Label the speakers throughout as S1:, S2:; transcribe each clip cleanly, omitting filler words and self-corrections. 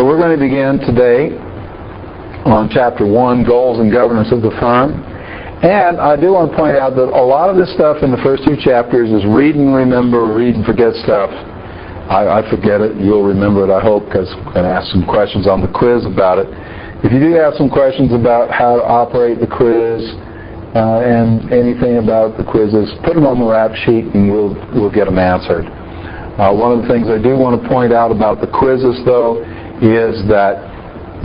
S1: So we're going to begin today on Chapter 1, Goals and Governance of the Firm. And I do want to point out that a lot of this stuff in the first two chapters is read and remember, read and forget stuff. I forget it. You'll remember it, I hope, because I'm going to ask some questions on the quiz about it. If you do have some questions about how to operate the quiz and anything about the quizzes, put them on the rap sheet and we'll get them answered. One of the things I do want to point out about the quizzes, though, is that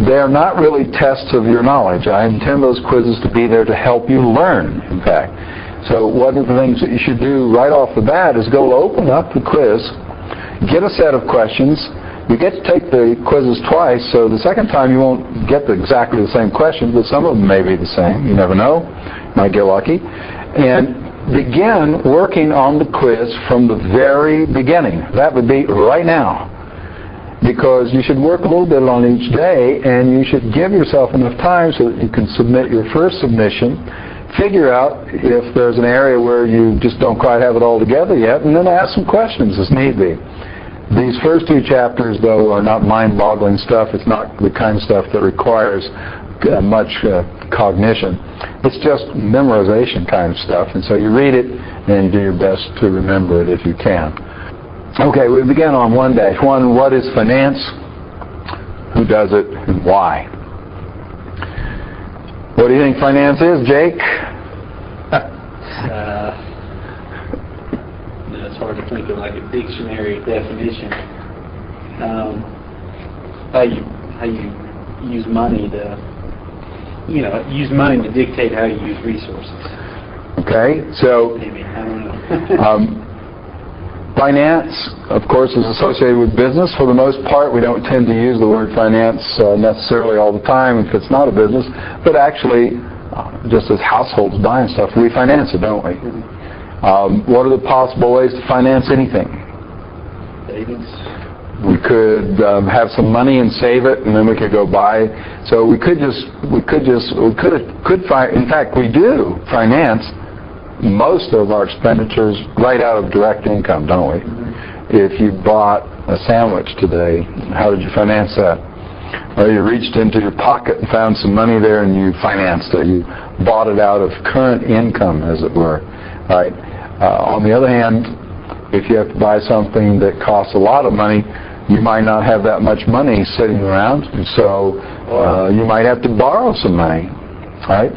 S1: they're not really tests of your knowledge. I intend those quizzes to be there to help you learn, in fact. So one of the things that you should do right off the bat is go open up the quiz, get a set of questions. You get to take the quizzes twice, so the second time you won't get exactly the same questions, but some of them may be the same. You never know. Might get lucky. And begin working on the quiz from the very beginning. That would be right now. Because you should work a little bit on each day, and you should give yourself enough time so that you can submit your first submission, figure out if there's an area where you just don't quite have it all together yet, and then ask some questions as need be. These first two chapters, though, are not mind-boggling stuff. It's not the kind of stuff that requires much cognition. It's just memorization kind of stuff. And so you read it, and you do your best to remember it if you can. Okay, we begin on 1-1. What is finance? Who does it, and why? What do you think finance is, Jake?
S2: It's hard to think of like a dictionary definition. How you use money to, use money to dictate how you use resources.
S1: Okay, so
S2: Maybe, I don't know.
S1: Finance, of course, is associated with business. For the most part, we don't tend to use the word finance necessarily all the time if it's not a business, but actually, just as households buying stuff, we finance it, don't we? What are the possible ways to finance anything?
S2: Savings.
S1: We could have some money and save it, and then we could go buy. So in fact, we do finance most of our expenditures right out of direct income, don't we? If you bought a sandwich today, how did you finance that? Well, you reached into your pocket and found some money there, and you financed it. You bought it out of current income, as it were. Right. On the other hand, if you have to buy something that costs a lot of money, you might not have that much money sitting around, so you might have to borrow some money. Right?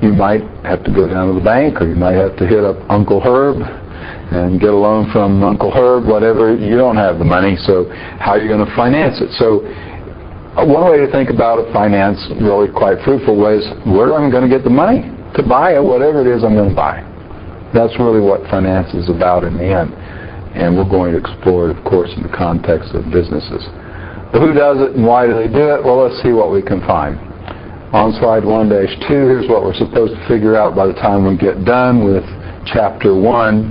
S1: You might have to go down to the bank, or you might have to hit up Uncle Herb and get a loan from Uncle Herb, whatever. You don't have the money, so how are you going to finance it? So one way to think about a finance, really quite fruitful, way is where am I going to get the money to buy whatever it is I'm going to buy? That's really what finance is about in the end. And we're going to explore it, of course, in the context of businesses. But who does it and why do they do it? Well, let's see what we can find. On slide 1-2, here's what we're supposed to figure out by the time we get done with Chapter 1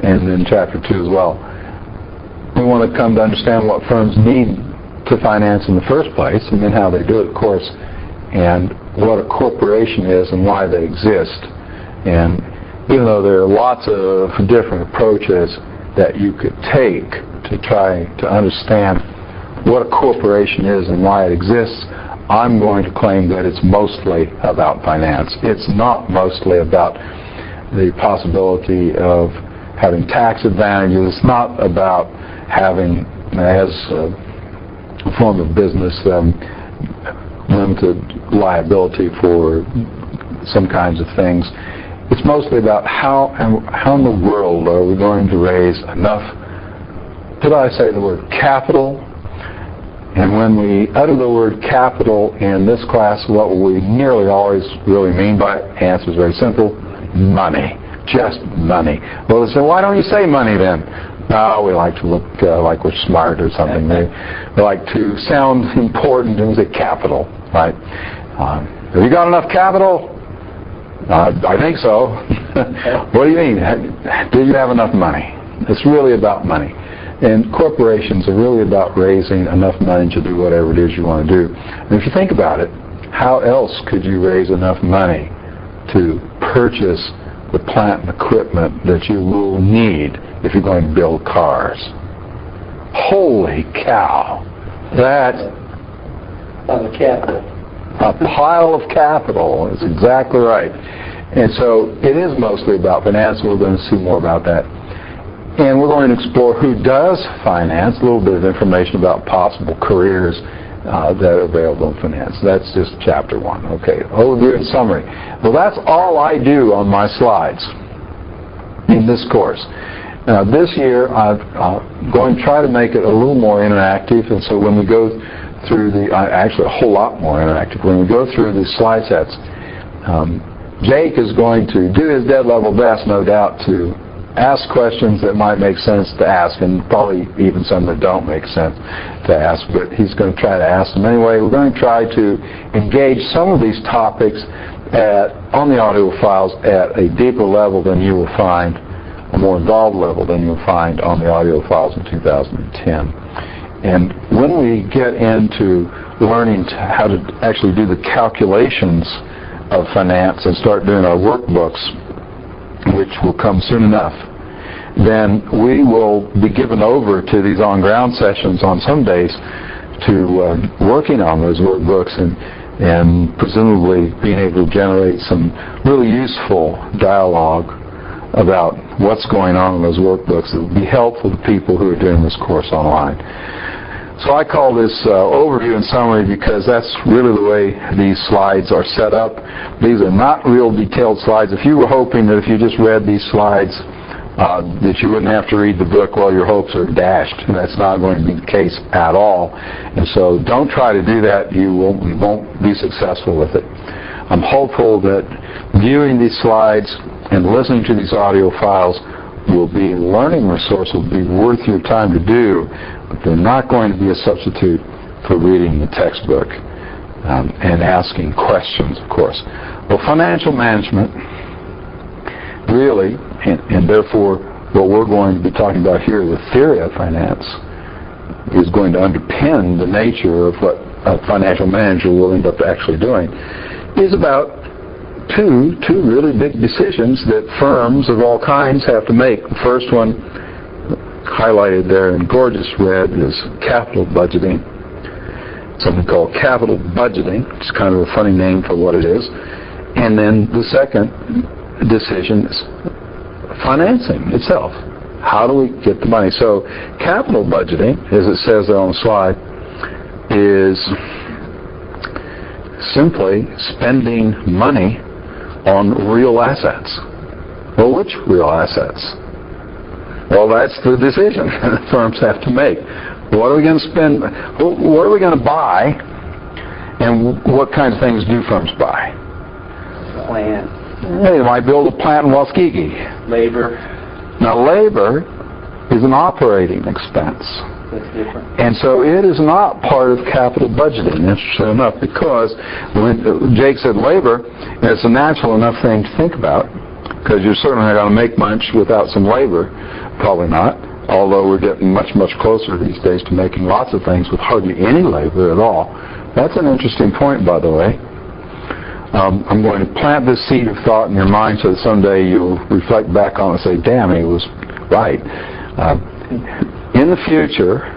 S1: and then Chapter 2 as well. We want to come to understand what firms need to finance in the first place, and then how they do it, of course, and what a corporation is and why they exist. And even though there are lots of different approaches that you could take to try to understand what a corporation is and why it exists, I'm going to claim that it's mostly about finance. It's not mostly about the possibility of having tax advantages. It's not about having, as a form of business, limited liability for some kinds of things. It's mostly about how in the world are we going to raise enough, did I say the word capital? And when we utter the word capital in this class, what we nearly always really mean by it? The answer is very simple: money. Just money. Well, they say, why don't you say money then? Oh, we like to look like we're smart or something. We like to sound important and say capital, right? Have you got enough capital? I think so. What do you mean? Do you have enough money? It's really about money. And corporations are really about raising enough money to do whatever it is you want to do. And if you think about it, how else could you raise enough money to purchase the plant and equipment that you will need if you're going to build cars? Holy cow! That
S2: On the capital.
S1: a pile of capital is exactly right. And so it is mostly about finance. We're going to see more about that. And we're going to explore who does finance, a little bit of information about possible careers that are available in finance. That's just chapter 1. Okay, overview and summary. Well, that's all I do on my slides in this course. Now, this year, I'm going to try to make it a little more interactive, and so when we go through actually a whole lot more interactive, when we go through the slide sets, Jake is going to do his dead level best, no doubt, to ask questions that might make sense to ask, and probably even some that don't make sense to ask, but he's going to try to ask them anyway. We're going to try to engage some of these topics on the audio files at a deeper level than you will find, a more involved level than you'll find on the audio files in 2010. And when we get into learning how to actually do the calculations of finance and start doing our workbooks, which will come soon enough, then we will be given over to these on-ground sessions on some days to working on those workbooks and presumably being able to generate some really useful dialogue about what's going on in those workbooks that will be helpful to people who are doing this course online. So I call this overview and summary because that's really the way these slides are set up. These are not real detailed slides. If you were hoping that if you just read these slides that you wouldn't have to read the book, well, your hopes are dashed. That's not going to be the case at all. And so don't try to do that. You won't be successful with it. I'm hopeful that viewing these slides and listening to these audio files will be a learning resource, will be worth your time to do, but they're not going to be a substitute for reading the textbook and asking questions, of course. Well, financial management really, and therefore what we're going to be talking about here, the theory of finance, is going to underpin the nature of what a financial manager will end up actually doing, is about two really big decisions that firms of all kinds have to make. The first one, highlighted there in gorgeous red, is capital budgeting. Something called capital budgeting. It's kind of a funny name for what it is. And then the second decision is financing itself. How do we get the money? So capital budgeting, as it says there on the slide, is simply spending money on real assets. Well, which real assets? Well, that's the decision that firms have to make. What are we going to spend? What are we going to buy? And what kind of things do firms buy?
S2: Plant.
S1: They might build a plant in Waskiki.
S2: Labor.
S1: Now, labor is an operating expense.
S2: That's different.
S1: And so it is not part of capital budgeting, interesting enough, because when Jake said labor, it's a natural enough thing to think about, because you're certainly not going to make much without some labor. Probably not, although we're getting much, much closer these days to making lots of things with hardly any labor at all. That's an interesting point, by the way. I'm going to plant this seed of thought in your mind so that someday you'll reflect back on it and say, damn, he was right. In the future,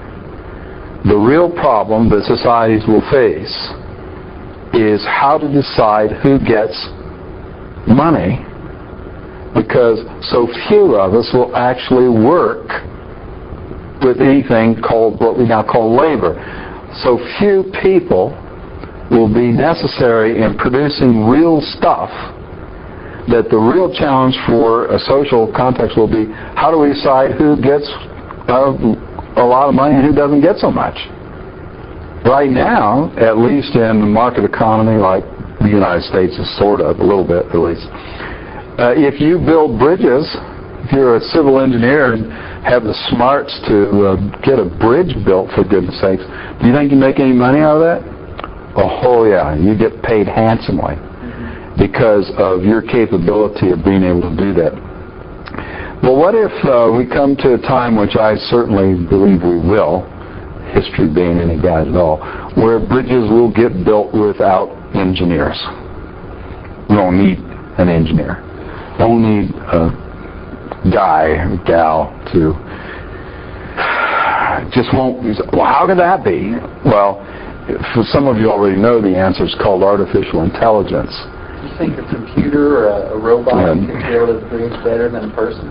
S1: the real problem that societies will face is how to decide who gets money, because so few of us will actually work with anything called what we now call labor. So few people will be necessary in producing real stuff that the real challenge for a social context will be, how do we decide who gets a lot of money and who doesn't get so much? Right now, at least in the market economy like the United States is sort of, a little bit at least, if you build bridges, if you're a civil engineer and have the smarts to get a bridge built, for goodness sakes, do you think you make any money out of that? Oh yeah, you get paid handsomely because of your capability of being able to do that. Well, what if we come to a time, which I certainly believe we will, history being any guide at all, where bridges will get built without engineers. We don't need an engineer. We don't need a guy or gal to just won't. Well, how could that be? Well, for some of you already know the answer is called artificial intelligence.
S2: Do you think a computer or a robot could be able to produce better than a person?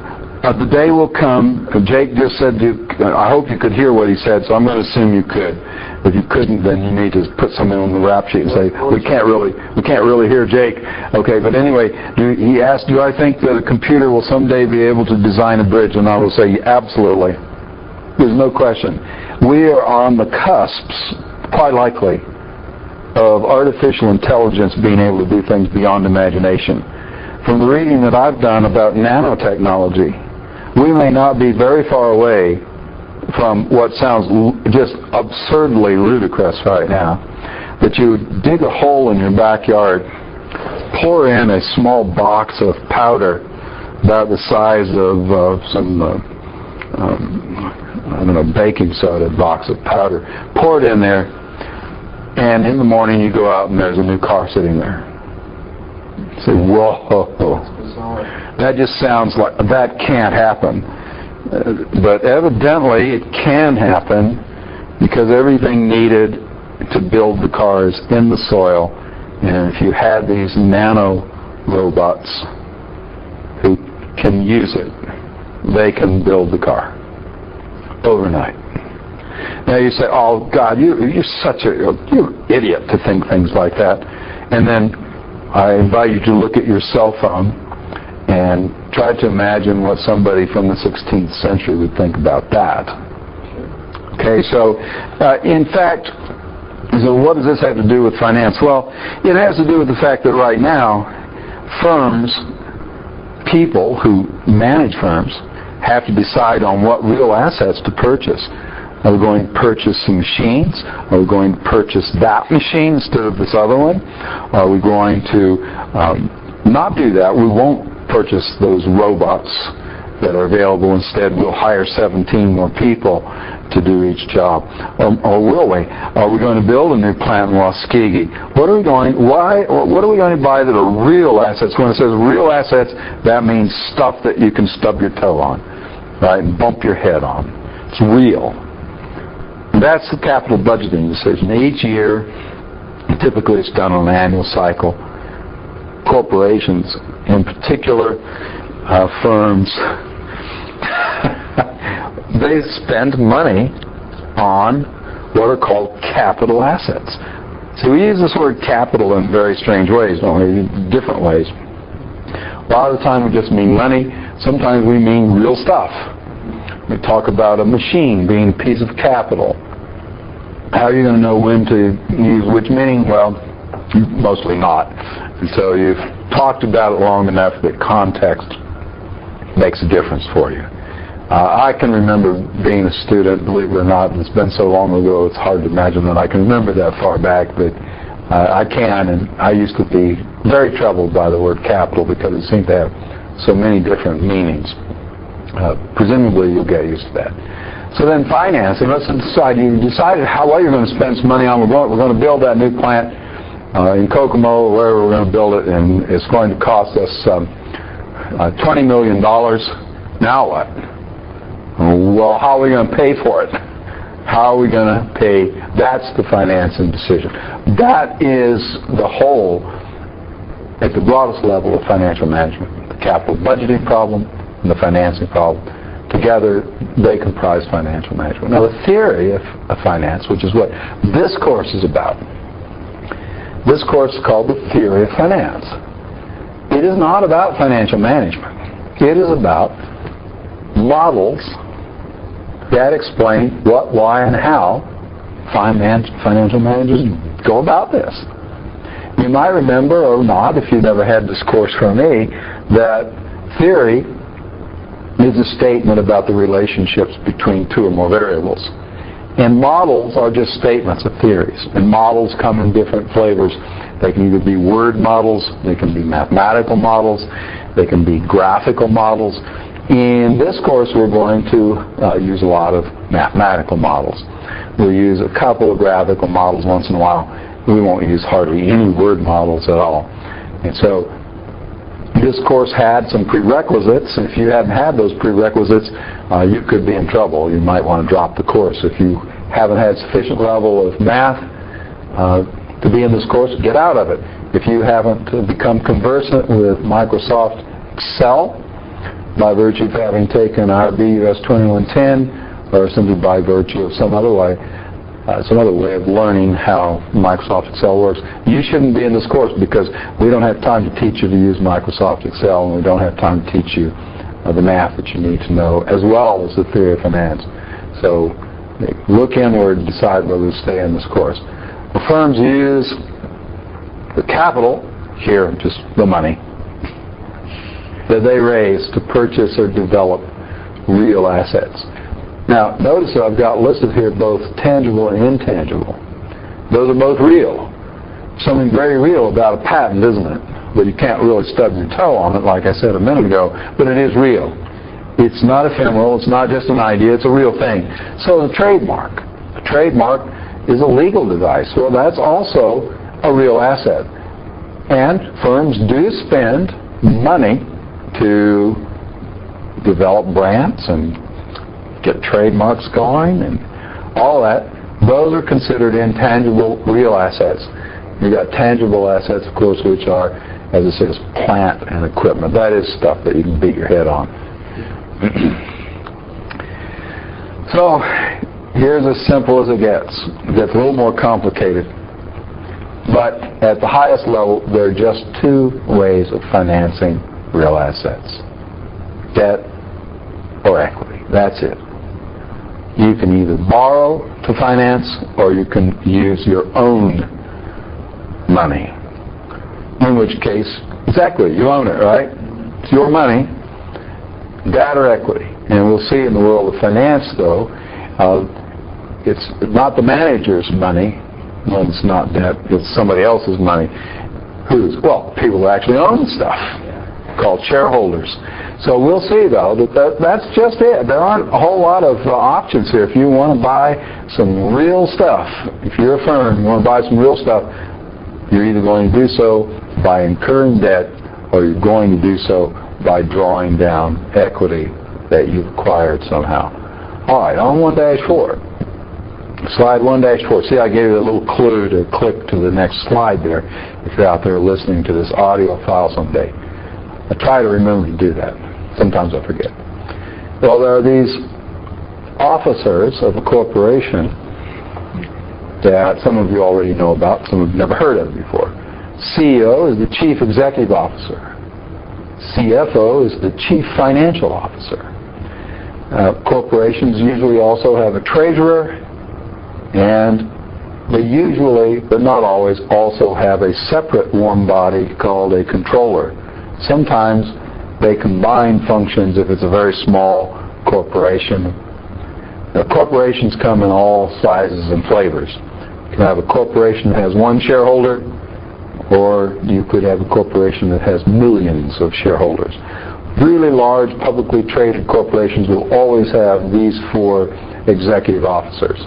S1: The day will come. Jake just said, I hope you could hear what he said, so I'm going to assume you could. If you couldn't, then you need to put something on the rap sheet and say, we can't really hear Jake. Okay, but anyway, he asked, do I think that a computer will someday be able to design a bridge? And I will say, absolutely. There's no question. We are on the cusps, quite likely, of artificial intelligence being able to do things beyond imagination. From the reading that I've done about nanotechnology, we may not be very far away from what sounds just absurdly ludicrous right now, that you dig a hole in your backyard, pour in a small box of powder about the size of some baking soda box of powder, pour it in there, and in the morning you go out and there's a new car sitting there. You say, whoa, that just sounds like, that can't happen. But evidently it can happen, because everything needed to build the car is in the soil. And if you had these nano robots who can use it, they can build the car overnight. Now you say, oh God, you're an idiot to think things like that. And then I invite you to look at your cell phone and try to imagine what somebody from the 16th century would think about that. Okay, so in fact, so what does this have to do with finance? Well, it has to do with the fact that right now, firms, people who manage firms, have to decide on what real assets to purchase. Are we going to purchase some machines? Are we going to purchase that machine instead of this other one? Are we going to not do that? We won't purchase those robots that are available. Instead, we'll hire 17 more people to do each job. Or will we? Are we going to build a new plant in Waskegi? What are we going to buy that are real assets? When it says real assets, that means stuff that you can stub your toe on, right, and bump your head on. It's real. That's the capital budgeting decision. Each year, typically it's done on an annual cycle. Corporations, in particular, firms, they spend money on what are called capital assets. So we use this word capital in very strange ways, don't we? Different ways. A lot of the time we just mean money. Sometimes we mean real stuff. We talk about a machine being a piece of capital. How are you going to know when to use which meaning? Well, mostly not. Until you've talked about it long enough that context makes a difference for you. I can remember being a student, believe it or not. It's been so long ago, it's hard to imagine that I can remember that far back, but I can, and I used to be very troubled by the word capital because it seemed to have so many different meanings. Presumably you'll get used to that. So then financing, let's decide. You decided what you're going to spend some money on. We're going to build that new plant in Kokomo, or wherever we're going to build it, and it's going to cost us $20 million. Now what? Well, how are we going to pay for it? How are we going to pay? That's the financing decision. That is the whole, at the broadest level, of financial management. The capital budgeting problem and the financing problem. Together, they comprise financial management. Now, the theory of finance, which is what this course is about, this course is called the theory of finance. It is not about financial management. It is about models that explain what, why, and how financial managers go about this. You might remember, or not, if you've never had this course from me, that theory is a statement about the relationships between two or more variables. And models are just statements of theories. And models come in different flavors. They can either be word models, they can be mathematical models, they can be graphical models. In this course, we're going to use a lot of mathematical models. We'll use a couple of graphical models once in a while. We won't use hardly any word models at all. And so this course had some prerequisites. If you hadn't had those prerequisites, you could be in trouble. You might want to drop the course. If you haven't had sufficient level of math to be in this course, get out of it. If you haven't become conversant with Microsoft Excel by virtue of having taken IRB US 2110, or simply by virtue of some other way of learning how Microsoft Excel works, you shouldn't be in this course, because we don't have time to teach you to use Microsoft Excel, and we don't have time to teach you the math that you need to know, as well as the theory of finance. So look inward and decide whether to stay in this course. The firms use the capital, here just the money, that they raise to purchase or develop real assets. Now, notice that I've got listed here both tangible and intangible. Those are both real. Something very real about a patent, isn't it? But you can't really stub your toe on it, like I said a minute ago, but it is real. It's not ephemeral, it's not just an idea, it's a real thing. So the trademark. A trademark is a legal device. Well, that's also a real asset. And firms do spend money to develop brands and get trademarks going and all that. Those are considered intangible real assets. You've got tangible assets, of course, which are, as it says, plant and equipment. That is stuff that you can beat your head on. So here's as simple as it gets. It gets a little more complicated. But at the highest level, there are just two ways of financing real assets: debt or equity. That's it. You can either borrow to finance, or you can use your own money. In which case, it's equity. You own it, right? It's your money, debt or equity. And we'll see in the world of finance, though, it's not the manager's money. Well, it's not debt. It's somebody else's money. Whose? Well, people who actually own stuff, called shareholders. So we'll see, though, that's just it. There aren't a whole lot of options here. If you want to buy some real stuff, if you're a firm, you want to buy some real stuff, you're either going to do so by incurring debt, or you're going to do so by drawing down equity that you've acquired somehow. All right, on 1-4. Slide 1-4. See, I gave you a little clue to click to the next slide there if you're out there listening to this audio file someday. I try to remember to do that. Sometimes I forget. Well, there are these officers of a corporation that some of you already know about, some have never heard of before. CEO is the Chief Executive Officer. CFO is the Chief Financial Officer. Corporations usually also have a treasurer, and they usually, but not always, also have a separate warm body called a controller. Sometimes they combine functions if it's a very small corporation. Now, corporations come in all sizes and flavors. You can have a corporation that has one shareholder, or you could have a corporation that has millions of shareholders. Really large publicly traded corporations will always have these four executive officers: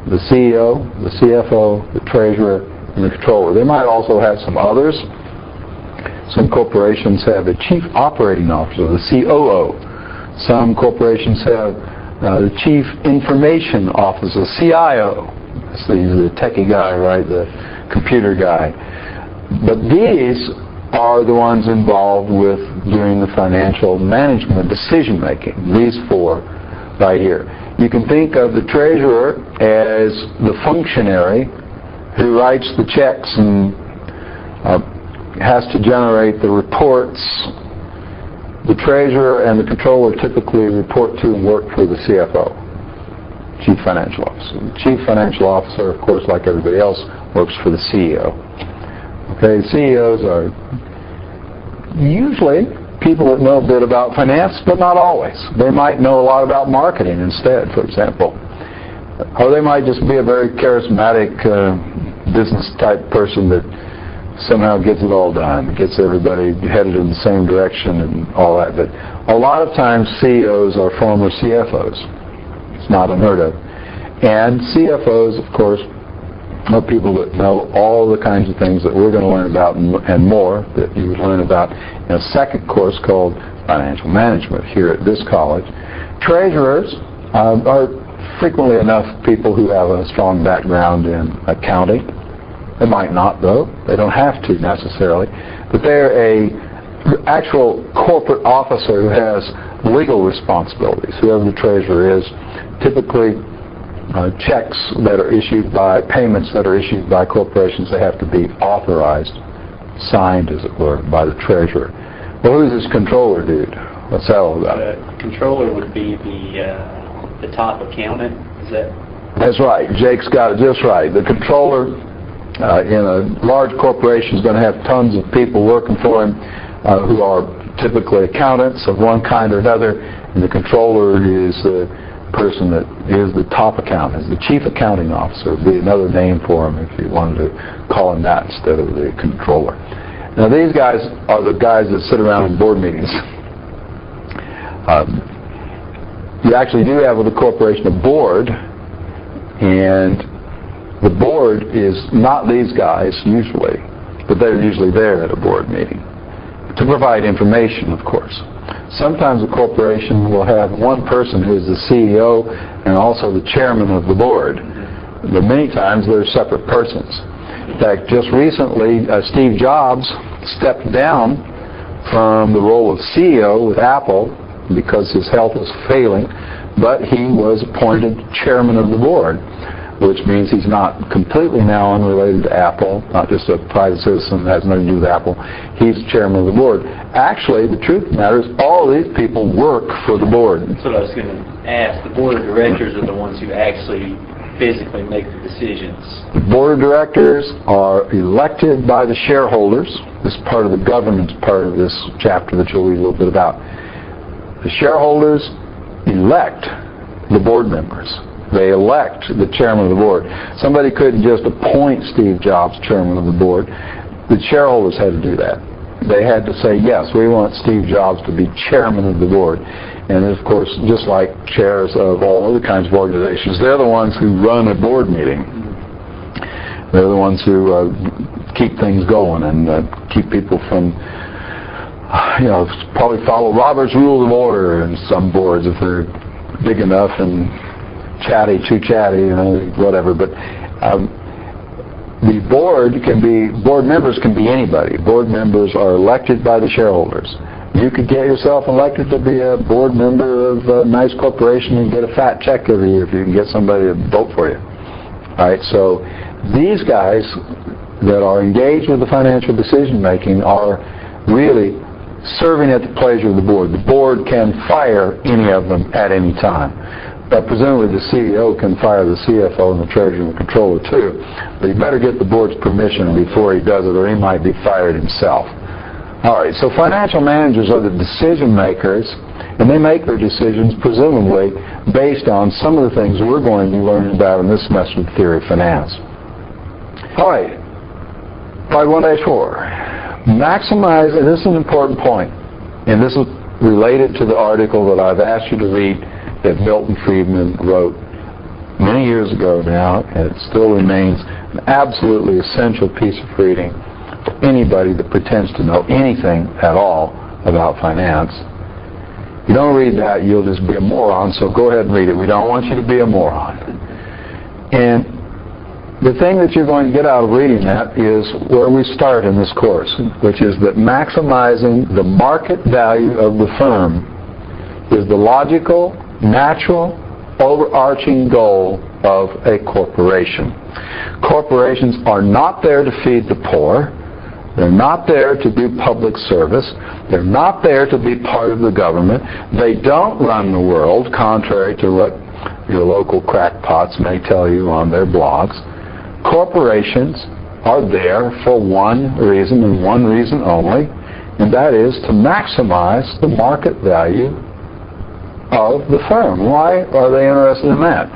S1: the CEO, the CFO, the treasurer, and the controller. They might also have some others. Some corporations have a chief operating officer, the COO. Some corporations have the chief information officer, CIO. That's the techie guy, right? The computer guy. But these are the ones involved with doing the financial management decision making. These four right here. You can think of the treasurer as the functionary who writes the checks and has to generate the reports. The treasurer and the controller typically report to and work for the CFO, Chief Financial Officer. The Chief Financial Officer, of course, like everybody else, works for the CEO. Okay, CEOs are usually people that know a bit about finance, but not always. They might know a lot about marketing instead, for example. Or they might just be a very charismatic business type person that somehow gets it all done, gets everybody headed in the same direction and all that. But a lot of times CEOs are former CFOs. It's not unheard of. And CFOs, of course, of people that know all the kinds of things that we're going to learn about and more that you would learn about in a second course called Financial Management here at this college. Treasurers are frequently enough people who have a strong background in accounting. They might not, though. They don't have to necessarily. But they're an actual corporate officer who has legal responsibilities, whoever the treasurer is. Typically, checks that are issued by, payments that are issued by corporations, they have to be authorized, signed, as it were, by the treasurer. Well, who's this controller dude? What's that all about?
S2: The controller would be the top accountant. Is that?
S1: That's right. Jake's got it just right. The controller in a large corporation is going to have tons of people working for him who are typically accountants of one kind or another, and the controller is the person that is the top accountant, is the chief accounting officer. Would be another name for him if you wanted to call him that instead of the controller. Now these guys are the guys that sit around in board meetings. You actually do have with a corporation a board, and the board is not these guys usually, but they're usually there at a board meeting to provide information, of course. Sometimes a corporation will have one person who is the CEO and also the chairman of the board, but many times they're separate persons. In fact, just recently, Steve Jobs stepped down from the role of CEO with Apple because his health was failing, but he was appointed chairman of the board, which means he's not completely now unrelated to Apple, not just a private citizen that has nothing to do with Apple. He's chairman of the board. Actually, the truth of the matter is all these people work for the board.
S2: That's what I was going to ask. The board of directors are the ones who actually physically make the decisions.
S1: The board of directors are elected by the shareholders. This is part of the governance part of this chapter that you'll read a little bit about. The shareholders elect the board members. They elect the chairman of the board. Somebody couldn't just appoint Steve Jobs chairman of the board. The shareholders had to do that. They had to say, yes, we want Steve Jobs to be chairman of the board. And of course, just like chairs of all other kinds of organizations, they're the ones who run a board meeting. They're the ones who keep things going and keep people from, probably follow Robert's Rules of Order in some boards if they're big enough and too chatty, whatever. But the board members can be anybody. Board members are elected by the shareholders. You could get yourself elected to be a board member of a nice corporation and get a fat check every year if you can get somebody to vote for you. All right, so these guys that are engaged with the financial decision making are really serving at the pleasure of the board. The board can fire any of them at any time. But presumably the CEO can fire the CFO and the treasurer and the controller too. But he better get the board's permission before he does it, or he might be fired himself. All right, so financial managers are the decision makers, and they make their decisions presumably based on some of the things we're going to be learning about in this semester of Theory of Finance. All right, slide 1-4. Maximize, and this is an important point, and this is related to the article that I've asked you to read that Milton Friedman wrote many years ago now, and it still remains an absolutely essential piece of reading for anybody that pretends to know anything at all about finance. If you don't read that, you'll just be a moron, so go ahead and read it. We don't want you to be a moron. And the thing that you're going to get out of reading that is where we start in this course, which is that maximizing the market value of the firm is the logical, natural, overarching goal of a corporation. Corporations are not there to feed the poor. They're not there to do public service. They're not there to be part of the government. They don't run the world, contrary to what your local crackpots may tell you on their blogs. Corporations are there for one reason and one reason only, and that is to maximize the market value of the firm. Why are they interested in that?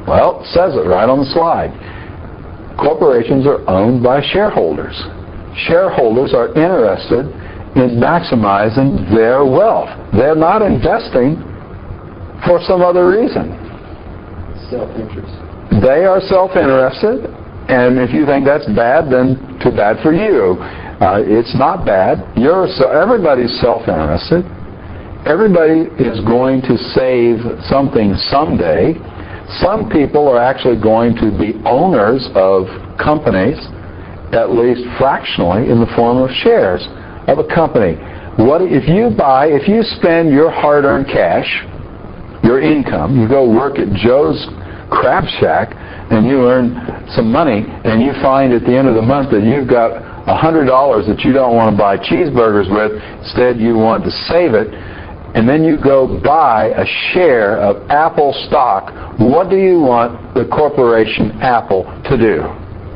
S1: Well, it says it right on the slide. Corporations are owned by shareholders. Shareholders are interested in maximizing their wealth. They're not investing for some other reason.
S2: Self-interest.
S1: They are self-interested, and if you think that's bad, then too bad for you. It's not bad. Everybody's self-interested. Everybody is going to save something someday. Some people are actually going to be owners of companies, at least fractionally, in the form of shares of a company. If you spend your hard-earned cash, your income, you go work at Joe's Crab Shack and you earn some money, and you find at the end of the month that you've got $100 that you don't want to buy cheeseburgers with, instead you want to save it, and then you go buy a share of Apple stock, what do you want the corporation Apple to do?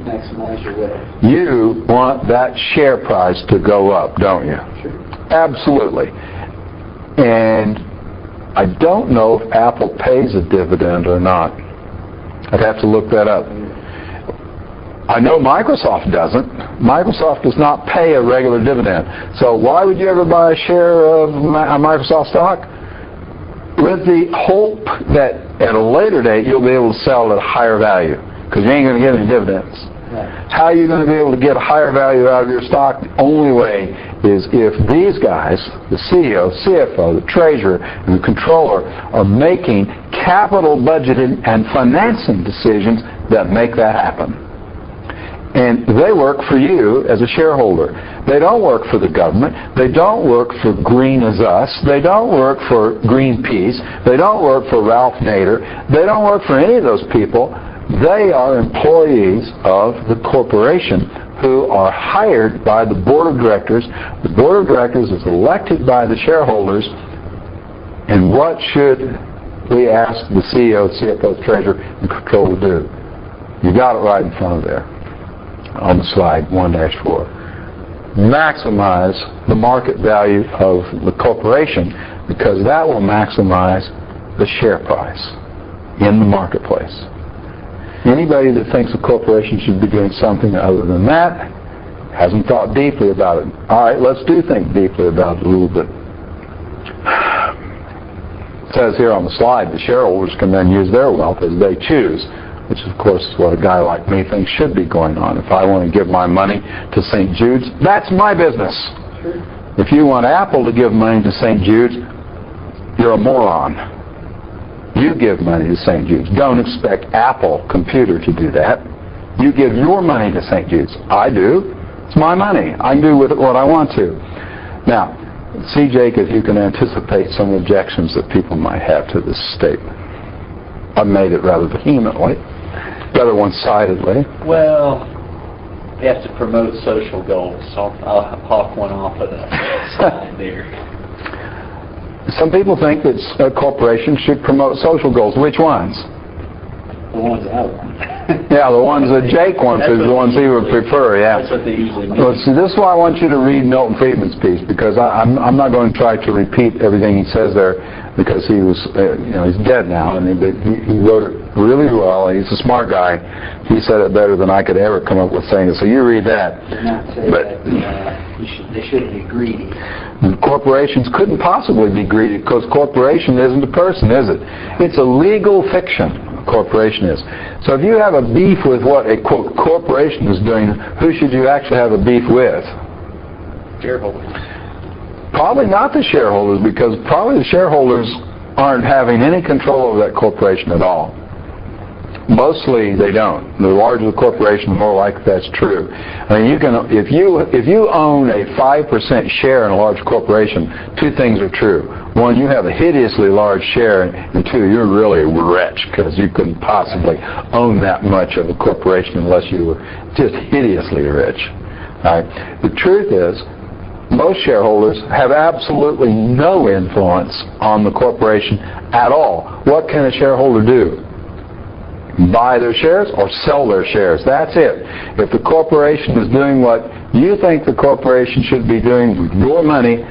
S2: Maximize your wealth.
S1: You want that share price to go up, don't you?
S2: Sure.
S1: Absolutely. And I don't know if Apple pays a dividend or not. I'd have to look that up. I know Microsoft doesn't. Microsoft does not pay a regular dividend. So why would you ever buy a share of Microsoft stock? With the hope that at a later date you'll be able to sell at a higher value, because you ain't going to get any dividends.
S2: Right.
S1: How are you going to be able to get a higher value out of your stock? The only way is if these guys, the CEO, CFO, the treasurer, and the controller, are making capital budgeting and financing decisions that make that happen. And they work for you as a shareholder. They don't work for the government. They don't work for Green as Us. They don't work for Greenpeace. They don't work for Ralph Nader. They don't work for any of those people. They are employees of the corporation who are hired by the board of directors. The board of directors is elected by the shareholders. And what should we ask the CEO, CFO, treasurer, and controller to do? You got it right in front of there on the slide 1-4. Maximize the market value of the corporation, because that will maximize the share price in the marketplace. Anybody that thinks a corporation should be doing something other than that hasn't thought deeply about it. All right, let's think deeply about it a little bit. It says here on the slide, the shareholders can then use their wealth as they choose, which of course is what a guy like me thinks should be going on. If I want to give my money to St. Jude's, that's my business.
S2: Sure.
S1: If you want Apple to give money to St. Jude's, you're a moron. You give money to St. Jude's. Don't expect Apple Computer to do that. You give your money to St. Jude's. I do. It's my money. I can do with it what I want to. Now, see, Jake, if you can anticipate some objections that people might have to this statement. I've made it rather vehemently, rather one-sidedly.
S2: Well, they have to promote social goals, so I'll hawk one off of the side there.
S1: Some people think that a corporation should promote social goals. Which ones?
S2: The ones I want.
S1: Yeah, the ones that Jake wants is the ones he would prefer, yeah.
S2: That's what they usually mean.
S1: Well, see, this is why I want you to read Milton Friedman's piece, because I'm not going to try to repeat everything he says there, because he was, he's dead now, and he wrote it really well. He's a smart guy. He said it better than I could ever come up with saying it. So you read that.
S2: Not say that they shouldn't be greedy.
S1: Corporations couldn't possibly be greedy, because corporation isn't a person, is it? It's a legal fiction. Corporation is. So if you have a beef with what a quote corporation is doing, who should you actually have a beef with?
S2: Shareholders.
S1: Probably not the shareholders, because probably the shareholders aren't having any control over that corporation at all. Mostly they don't. The larger the corporation, the more likely that's true. I mean, if you own a 5% share in a large corporation, two things are true. One, you have a hideously large share, and two, you're really rich, because you couldn't possibly own that much of a corporation unless you were just hideously rich. All right? The truth is, most shareholders have absolutely no influence on the corporation at all. What can a shareholder do? Buy their shares or sell their shares. That's it. If the corporation is doing what you think the corporation should be doing with your money,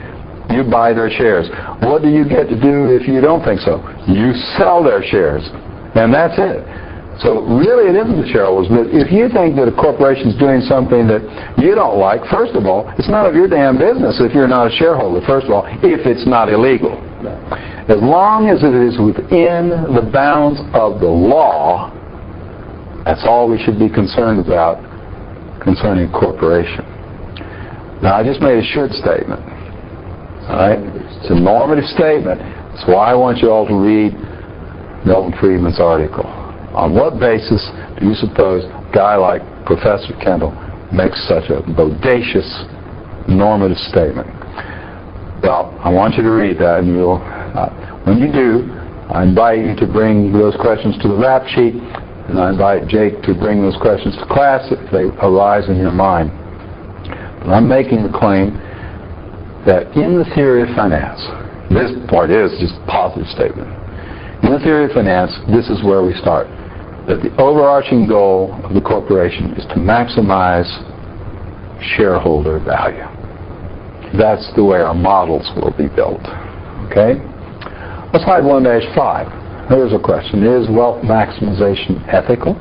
S1: you buy their shares. What do you get to do if you don't think so? You sell their shares. And that's it. So really it isn't the shareholders. But if you think that a corporation is doing something that you don't like, first of all, it's none of your damn business if you're not a shareholder, first of all, if it's not illegal. As long as it is within the bounds of the law, That's all we should be concerned about concerning a corporation. Now, I just made a should statement. All right? It's a normative statement. That's why I want you all to read Milton Friedman's article. On what basis do you suppose a guy like Professor Kendall makes such a bodacious normative statement? Well, I want you to read that, and you'll, when you do, I invite you to bring those questions to the rap sheet, and I invite Jake to bring those questions to class if they arise in your mind. But I'm making the claim that in the theory of finance, this part is just a positive statement. In the theory of finance, this is where we start. That the overarching goal of the corporation is to maximize shareholder value. That's the way our models will be built. Okay? Let's slide 1-5. Here's a question. Is wealth maximization ethical?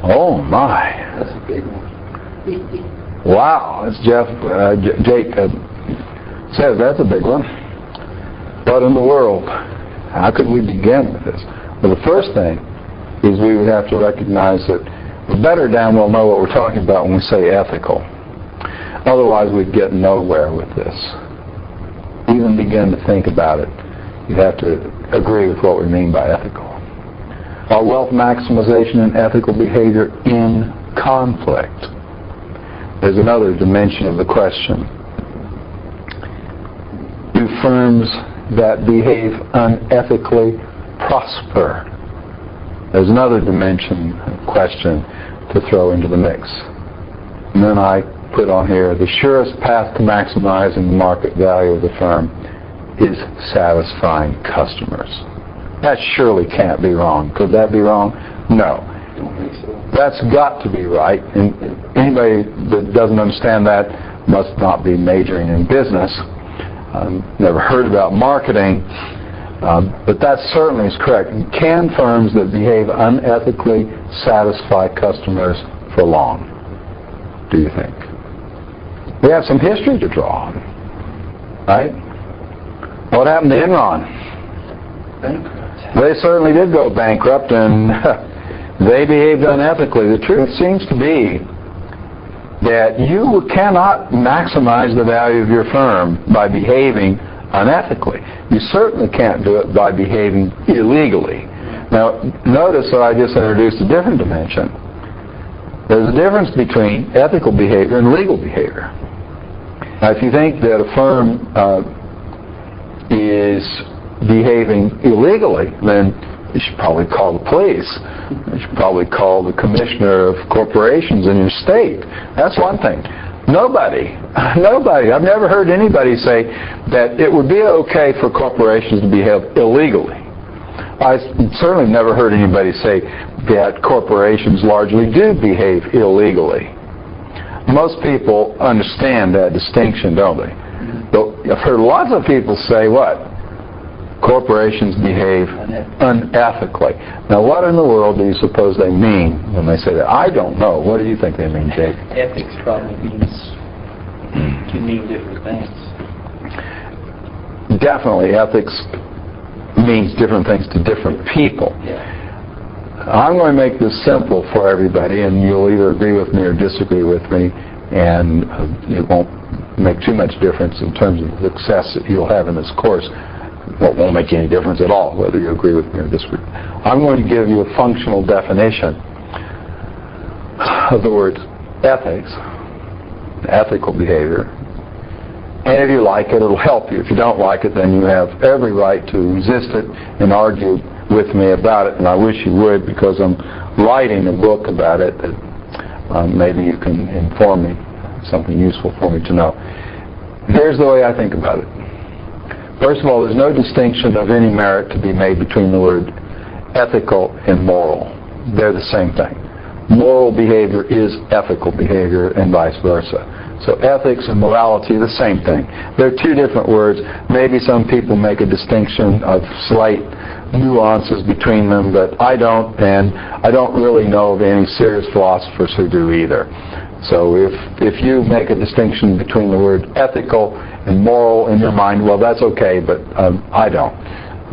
S1: Oh my.
S2: That's a big one.
S1: Wow. As Jake says, that's a big one. What in the world? How could we begin with this? Well, the first thing is we would have to recognize that we better damn well know what we're talking about when we say ethical. Otherwise, we'd get nowhere with this. Even begin to think about it, you'd have to agree with what we mean by ethical. Are wealth maximization and ethical behavior in conflict? There's another dimension of the question. Do firms that behave unethically prosper? There's another dimension of question to throw into the mix. And then I put on here, the surest path to maximizing the market value of the firm is satisfying customers. That surely can't be wrong. Could that be wrong? No.
S2: I don't think so.
S1: That's got to be right. And anybody that doesn't understand that must not be majoring in business. Never heard about marketing, but that certainly is correct. Can firms that behave unethically satisfy customers for long, do you think? We have some history to draw on, right? What happened to Enron?
S2: Bankrupt.
S1: They certainly did go bankrupt, and they behaved unethically. The truth seems to be that you cannot maximize the value of your firm by behaving unethically. You certainly can't do it by behaving illegally. Now, notice that I just introduced a different dimension. There's a difference between ethical behavior and legal behavior. Now, if you think that a firm is behaving illegally, then you should probably call the police. You should probably call the commissioner of corporations in your state. That's one thing. Nobody, I've never heard anybody say that it would be okay for corporations to behave illegally. I certainly never heard anybody say that corporations largely do behave illegally. Most people understand that distinction, don't they? But I've heard lots of people say what? Corporations behave unethically. Now, what in the world do you suppose they mean when they say that? I don't know. What do you think they mean, Jake?
S2: Ethics probably can mean different things.
S1: Definitely, ethics means different things to different people.
S2: Yeah.
S1: I'm going to make this simple for everybody, and you'll either agree with me or disagree with me, and it won't make too much difference in terms of the success that you'll have in this course. Well, it won't make any difference at all whether you agree with me or disagree. I'm going to give you a functional definition of the words ethics, ethical behavior, and if you like it, it'll help you. If you don't like it, then you have every right to resist it and argue with me about it, and I wish you would, because I'm writing a book about it that maybe you can inform me, something useful for me to know. Here's the way I think about it. First of all, there's no distinction of any merit to be made between the word ethical and moral. They're the same thing. Moral behavior is ethical behavior and vice versa. So ethics and morality are the same thing. They're two different words. Maybe some people make a distinction of slight nuances between them, but I don't, and I don't really know of any serious philosophers who do either. So if you make a distinction between the word ethical and moral in your mind, well, that's okay, but I don't.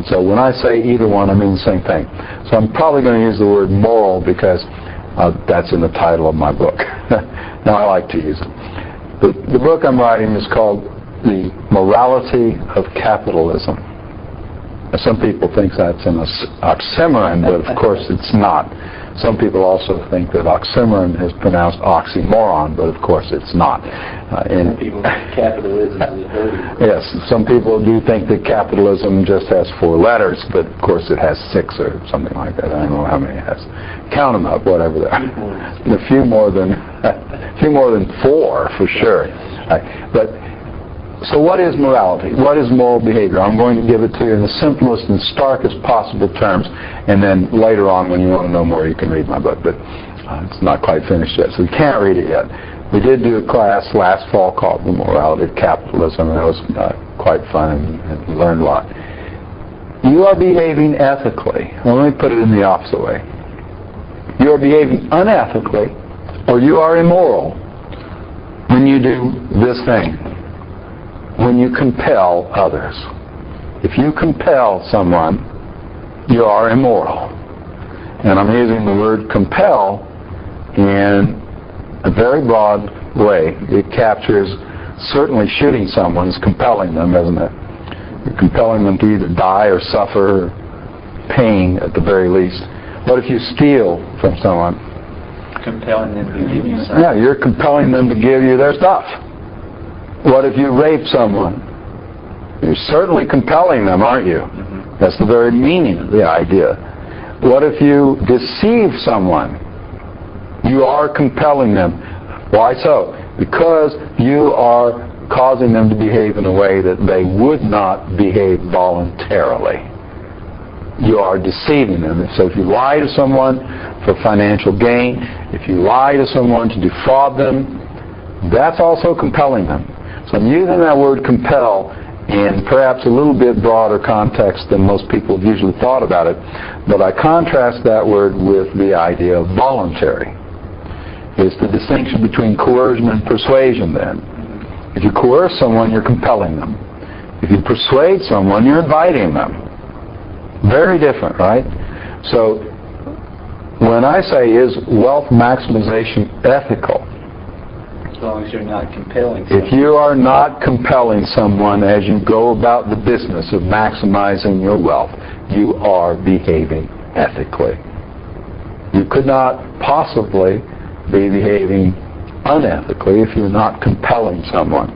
S1: So when I say either one, I mean the same thing. So I'm probably going to use the word moral because that's in the title of my book. Now I like to use it. The book I'm writing is called The Morality of Capitalism. Some people think that's an oxymoron, but of course it's not. Some people also think that oxymoron is pronounced oxymoron, but of course it's not.
S2: Some people think capitalism is dirty.
S1: Yes, some people do think that capitalism just has 4 letters, but of course it has 6 or something like that. I don't know how many it has. Count them up, whatever they are. A few more than 4 for sure. But so what is morality? What is moral behavior? I'm going to give it to you in the simplest and starkest possible terms, and then later on when you want to know more you can read my book, but it's not quite finished yet, so you can't read it yet. We did do a class last fall called The Morality of Capitalism, and that was quite fun and we learned a lot. You are behaving ethically. Well, let me put it in the opposite way. You are behaving unethically, or you are immoral when you do this thing. When you compel others. If you compel someone, you are immoral. And I'm using the word compel in a very broad way. It captures certainly shooting someone is compelling them, isn't it? You're compelling them to either die or suffer pain at the very least. What if you steal from someone?
S2: Compelling them to give you something.
S1: Yeah, you're compelling them to give you their stuff. What if you rape someone? You're certainly compelling them, aren't you? Mm-hmm. That's the very meaning of the idea. What if you deceive someone? You are compelling them. Why so? Because you are causing them to behave in a way that they would not behave voluntarily. You are deceiving them. So if you lie to someone for financial gain, if you lie to someone to defraud them, that's also compelling them. So I'm using that word compel in perhaps a little bit broader context than most people have usually thought about it, but I contrast that word with the idea of voluntary. It's the distinction between coercion and persuasion then. If you coerce someone, you're compelling them. If you persuade someone, you're inviting them. Very different, right? So when I say, is wealth maximization ethical?
S2: As long as you're not compelling someone.
S1: If you are not compelling someone as you go about the business of maximizing your wealth, you are behaving ethically. You could not possibly be behaving unethically if you're not compelling someone.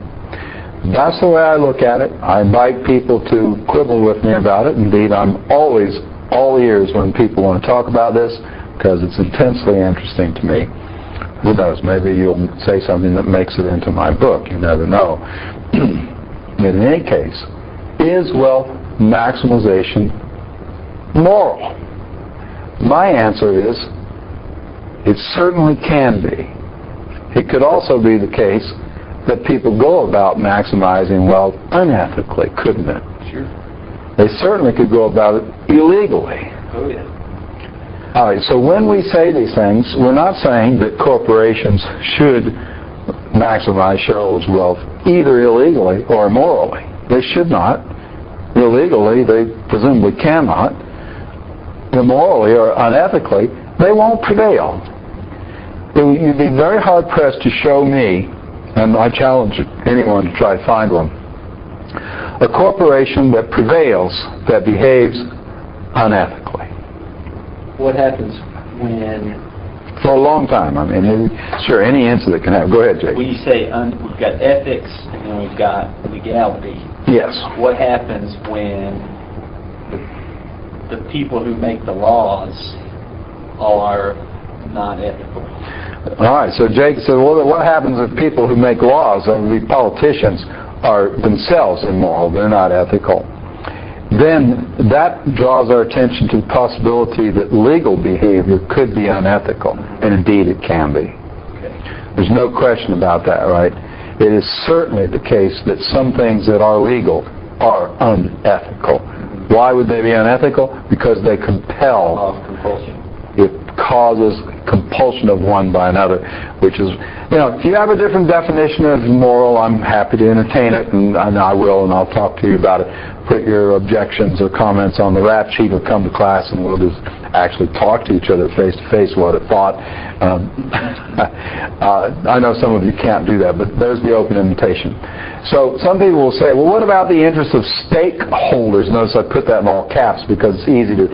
S1: That's the way I look at it. I invite people to quibble with me about it. Indeed, I'm always all ears when people want to talk about this because it's intensely interesting to me. Who knows, maybe you'll say something that makes it into my book. You never know. But in any case, is wealth maximization moral? My answer is, it certainly can be. It could also be the case that people go about maximizing wealth unethically, couldn't it?
S2: Sure.
S1: They certainly could go about it illegally.
S2: Oh, yeah.
S1: All right, so when we say these things, we're not saying that corporations should maximize shareholders' wealth either illegally or immorally. They should not. Illegally, they presumably cannot. Immorally or unethically, they won't prevail. You'd be very hard-pressed to show me, and I challenge anyone to try to find one, a corporation that prevails, that behaves unethically.
S2: What happens when...
S1: For a long time. I mean, sure, any incident can happen. Go ahead, Jake.
S2: When you say we've got ethics and then we've got legality.
S1: Yes.
S2: What happens when the people who make the laws are not ethical?
S1: All right, so Jake said, well, what happens if people who make laws, the politicians, are themselves immoral, they're not ethical? Then that draws our attention to the possibility that legal behavior could be unethical, and indeed it can be.
S2: Okay.
S1: There's no question about that, right? It is certainly the case that some things that are legal are unethical. Why would they be unethical? Because they compel.
S2: Law of compulsion.
S1: It causes compulsion of one by another, which is, if you have a different definition of moral, I'm happy to entertain it, and I will, and I'll talk to you about it. Put your objections or comments on the rap sheet, or come to class, and we'll just actually talk to each other face to face what it thought. I know some of you can't do that, but there's the open invitation. So some people will say, well, what about the interests of stakeholders? Notice I put that in all caps because it's easy to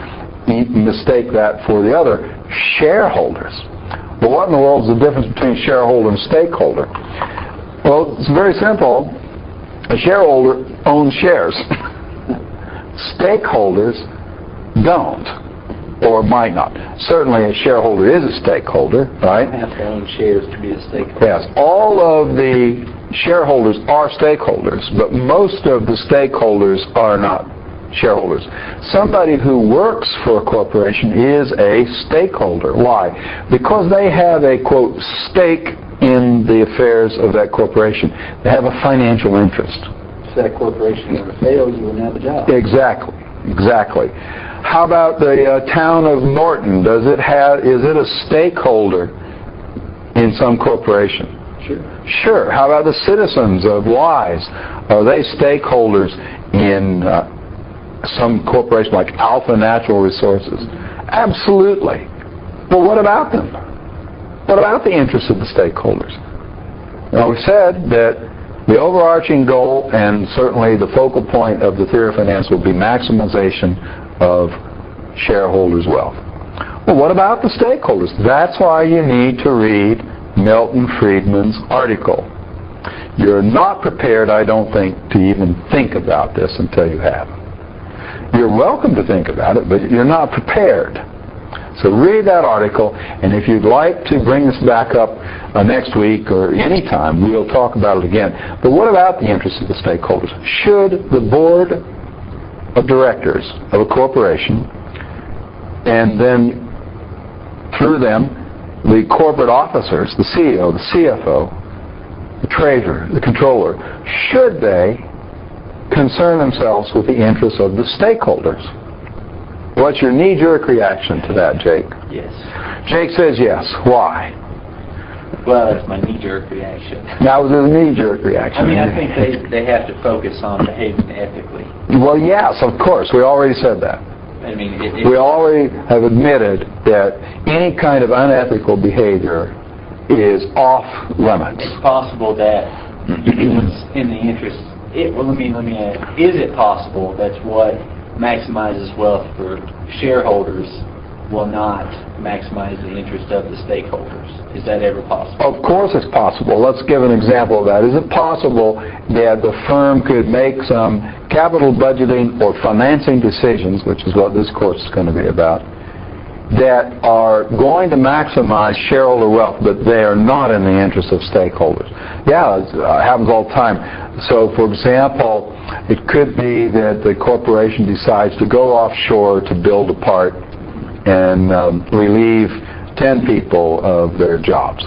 S1: mistake that for the other, shareholders. Well, what in the world is the difference between shareholder and stakeholder? Well, it's very simple. A shareholder owns shares. Stakeholders don't, or might not. Certainly a shareholder is a stakeholder, right?
S2: You have to own shares to be a stakeholder.
S1: Yes. All of the shareholders are stakeholders, but most of the stakeholders are not shareholders. Somebody who works for a corporation is a stakeholder. Why? Because they have a, quote, stake in the affairs of that corporation. They have a financial interest.
S2: If that corporation ever fails, you wouldn't have a job.
S1: Exactly. How about the town of Norton? Is it a stakeholder in some corporation? Sure. How about the citizens of Wise? Are they stakeholders in some corporation like Alpha Natural Resources? Absolutely. Well, what about them? What about the interests of the stakeholders? Well, we said that the overarching goal, and certainly the focal point of the theory of finance, will be maximization of shareholders' wealth. Well, what about the stakeholders? That's why you need to read Milton Friedman's article. You're not prepared, I don't think, to even think about this until you have. You're welcome to think about it, but you're not prepared. So read that article, and if you'd like to bring this back up next week or any time, we'll talk about it again. But what about the interests of the stakeholders? Should the board of directors of a corporation, and then through them, the corporate officers, the CEO, the CFO, the treasurer, the controller, should they concern themselves with the interests of the stakeholders? What's your knee-jerk reaction to that, Jake?
S2: Yes.
S1: Jake says yes. Why?
S2: Well, that's my knee-jerk reaction.
S1: That was a knee-jerk reaction.
S2: I mean, I think they have to focus on behaving ethically.
S1: Well, yes, of course. We already said that.
S2: I mean,
S1: we already have admitted that any kind of unethical behavior is off limits.
S2: It's possible that it's in the interest. Let me ask: is it possible that's what maximizes wealth for shareholders will not maximize the interest of the stakeholders? Is that ever possible?
S1: Of course it's possible. Let's give an example of that. Is it possible that the firm could make some capital budgeting or financing decisions, which is what this course is going to be about, that are going to maximize shareholder wealth, but they are not in the interest of stakeholders? Yeah, it happens all the time. So, for example, it could be that the corporation decides to go offshore to build a part and relieve 10 people of their jobs.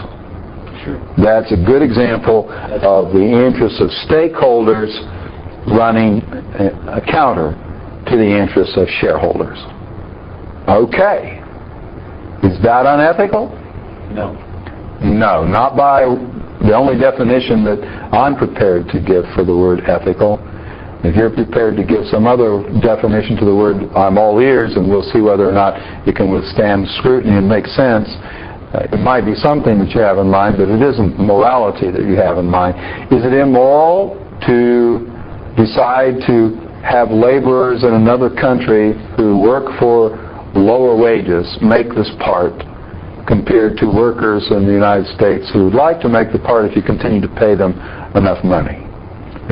S2: Sure.
S1: That's a good example of the interests of stakeholders running a counter to the interests of shareholders. Okay. Is that unethical?
S2: No.
S1: No, not by the only definition that I'm prepared to give for the word ethical. If you're prepared to give some other definition to the word, I'm all ears, and we'll see whether or not it can withstand scrutiny and make sense. It might be something that you have in mind, but it isn't morality that you have in mind. Is it immoral to decide to have laborers in another country who work for lower wages make this part compared to workers in the United States who would like to make the part if you continue to pay them enough money?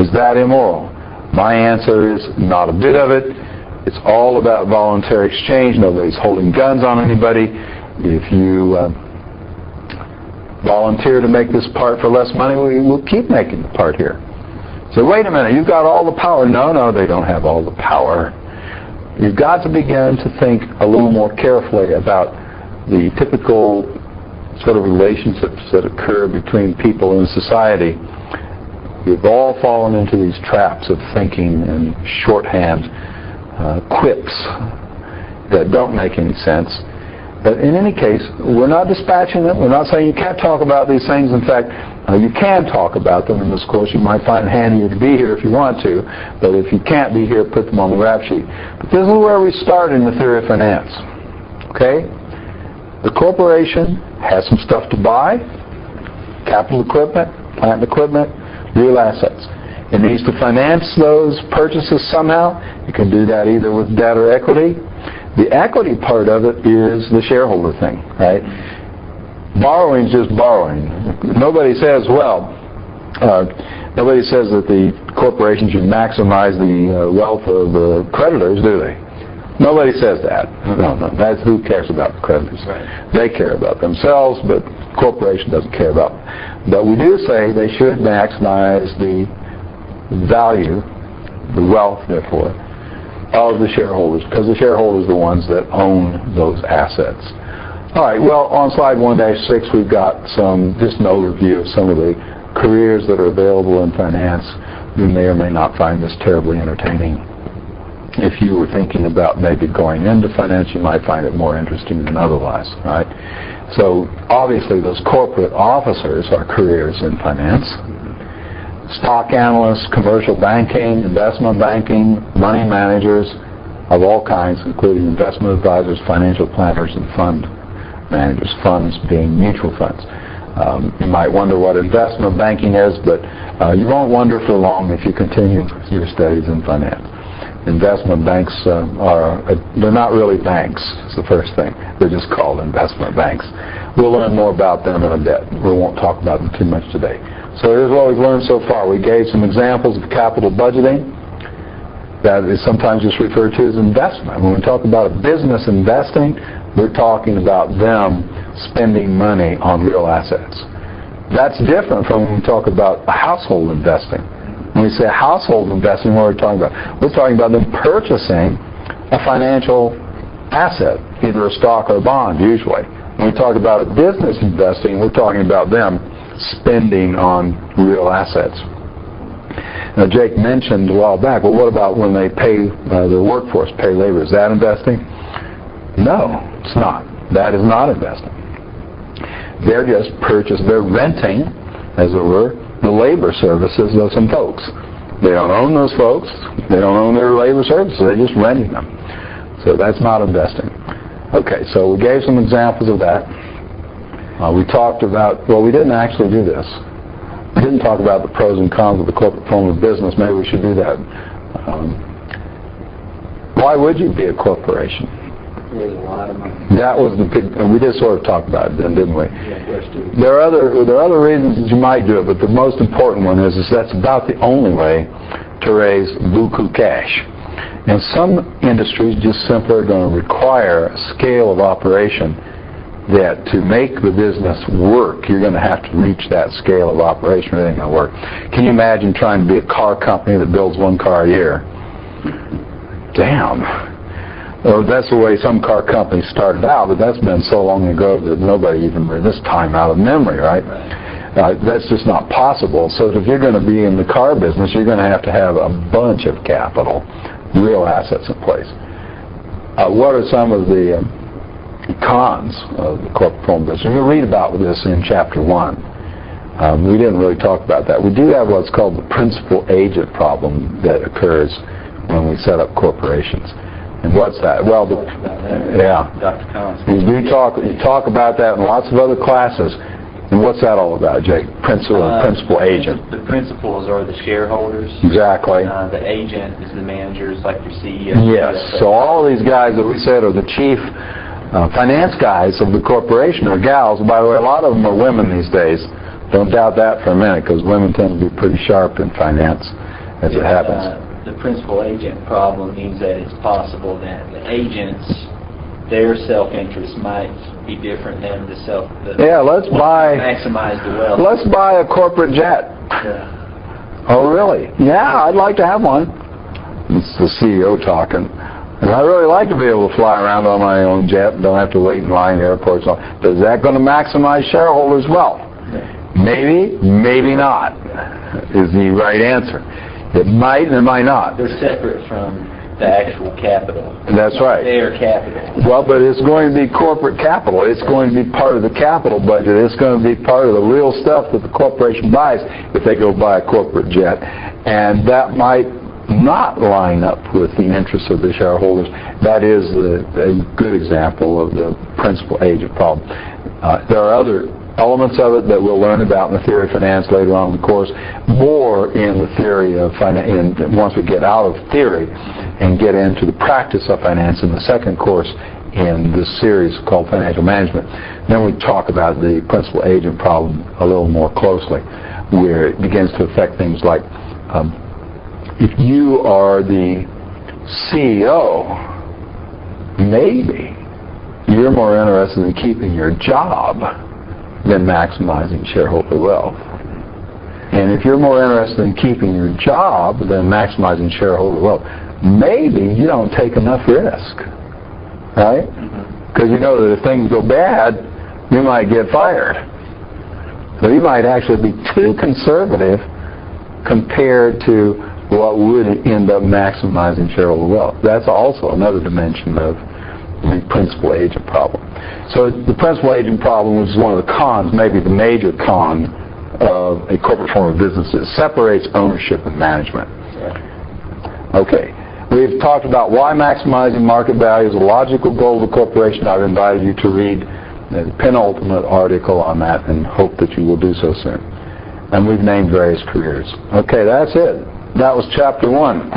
S1: Is that immoral? My answer is not a bit of it. It's all about voluntary exchange. Nobody's holding guns on anybody. If you volunteer to make this part for less money, we'll keep making the part here. So wait a minute, you've got all the power. No, they don't have all the power. You've got to begin to think a little more carefully about the typical sort of relationships that occur between people in society. We've all fallen into these traps of thinking in shorthand quips that don't make any sense. But in any case, we're not dispatching them. We're not saying you can't talk about these things. In fact, you can talk about them in this course. You might find it handier to be here if you want to. But if you can't be here, put them on the rap sheet. But this is where we start in the theory of finance. Okay? The corporation has some stuff to buy. Capital equipment, plant equipment, real assets. It needs to finance those purchases somehow. You can do that either with debt or equity. The equity part of it is the shareholder thing, right? Borrowing is just borrowing. Nobody says, nobody says that the corporation should maximize the wealth of the creditors, do they? Nobody says that. No. That's who cares about the creditors.
S2: Right.
S1: They care about themselves, but the corporation doesn't care about them. But we do say they should maximize the value, the wealth, therefore, of the shareholders, because the shareholders are the ones that own those assets. All right, well, on slide 1-6, we've got just an overview of some of the careers that are available in finance. You may or may not find this terribly entertaining. If you were thinking about maybe going into finance, you might find it more interesting than otherwise, right? So, obviously, those corporate officers are careers in finance. Stock analysts, commercial banking, investment banking, money managers of all kinds, including investment advisors, financial planners, and fund managers, funds being mutual funds. You might wonder what investment banking is, but you won't wonder for long if you continue your studies in finance. Investment banks they're not really banks, is the first thing. They're just called investment banks. We'll learn more about them in a bit. We won't talk about them too much today. So here's what we've learned so far. We gave some examples of capital budgeting. That is sometimes just referred to as investment. When we talk about business investing, we're talking about them spending money on real assets. That's different from when we talk about household investing. When we say household investing, what are we talking about? We're talking about them purchasing a financial asset, either a stock or a bond, usually. When we talk about business investing, we're talking about them spending on real assets. Now, Jake mentioned a while back, well, what about when they pay their workforce, pay labor? Is that investing? No, it's not. That is not investing. They're just they're renting, as it were, the labor services of some folks. They don't own those folks. They don't own their labor services. They're just renting them. So that's not investing. Okay, so we gave some examples of that. We talked about, well, we didn't actually do this. We didn't talk about the pros and cons of the corporate form of business. Maybe we should do that. Why would you be a corporation?
S2: There's a lot of money.
S1: That was the big, and we did sort of talk about it then, didn't we?
S2: Yeah, yes, too.
S1: There are other reasons that you might do it, but the most important one is that's about the only way to raise buku cash. And some industries just simply are going to require a scale of operation that to make the business work, you're going to have to reach that scale of operation or it ain't going to work. Can you imagine trying to be a car company that builds one car a year? Damn. Well, that's the way some car companies started out, but that's been so long ago that nobody even this time out of memory, right? That's just not possible. So if you're going to be in the car business, you're going to have a bunch of capital, real assets in place. What are some of the cons of the corporate form business? You'll read about this in Chapter 1. We didn't really talk about that. We do have what's called the principal agent problem that occurs when we set up corporations. And what's that? Well, yeah.
S2: Dr. Collins.
S1: You talk about that in lots of other classes. And what's that all about, Jake? Principal agent.
S2: The principals are the shareholders.
S1: Exactly.
S2: The agent is the managers, like your CEO.
S1: Yes. So all of these guys that we said are the chief finance guys of the corporation or gals. By the way, a lot of them are women these days. Don't doubt that for a minute, because women tend to be pretty sharp in finance, as it happens.
S2: The principal agent problem means that it's possible that the agents, their self-interest might be different than the
S1: let's
S2: maximize the wealth.
S1: Let's buy a corporate jet.
S2: Yeah.
S1: Oh, really? Yeah, I'd like to have one. It's the CEO talking. And I'd really like to be able to fly around on my own jet and don't have to wait in line at airports. Is that going to maximize shareholders' wealth? Maybe, maybe not, is the right answer. It might and it might not.
S2: They're separate from the actual capital.
S1: That's right.
S2: Their capital.
S1: Well, but it's going to be corporate capital. It's going to be part of the capital budget. It's going to be part of the real stuff that the corporation buys if they go buy a corporate jet. And that might not line up with the interests of the shareholders. That is a good example of the principal agent problem. There are other elements of it that we'll learn about in the theory of finance later on in the course, more in the theory of finance, once we get out of theory and get into the practice of finance in the second course in this series called Financial Management. Then we talk about the principal agent problem a little more closely, where it begins to affect things like if you are the CEO, maybe you're more interested in keeping your job than maximizing shareholder wealth. And if you're more interested in keeping your job than maximizing shareholder wealth, maybe you don't take enough risk, right? Because you know that if things go bad, you might get fired. So you might actually be too conservative compared to what would end up maximizing shareholder wealth. That's also another dimension of the principal agent problem. So the principal agent problem is one of the cons, maybe the major con of a corporate form of business. It separates ownership and management. Okay. We've talked about why maximizing market value is a logical goal of the corporation. I've invited you to read the penultimate article on that and hope that you will do so soon. And we've named various careers. Okay, that's it. That was chapter 1.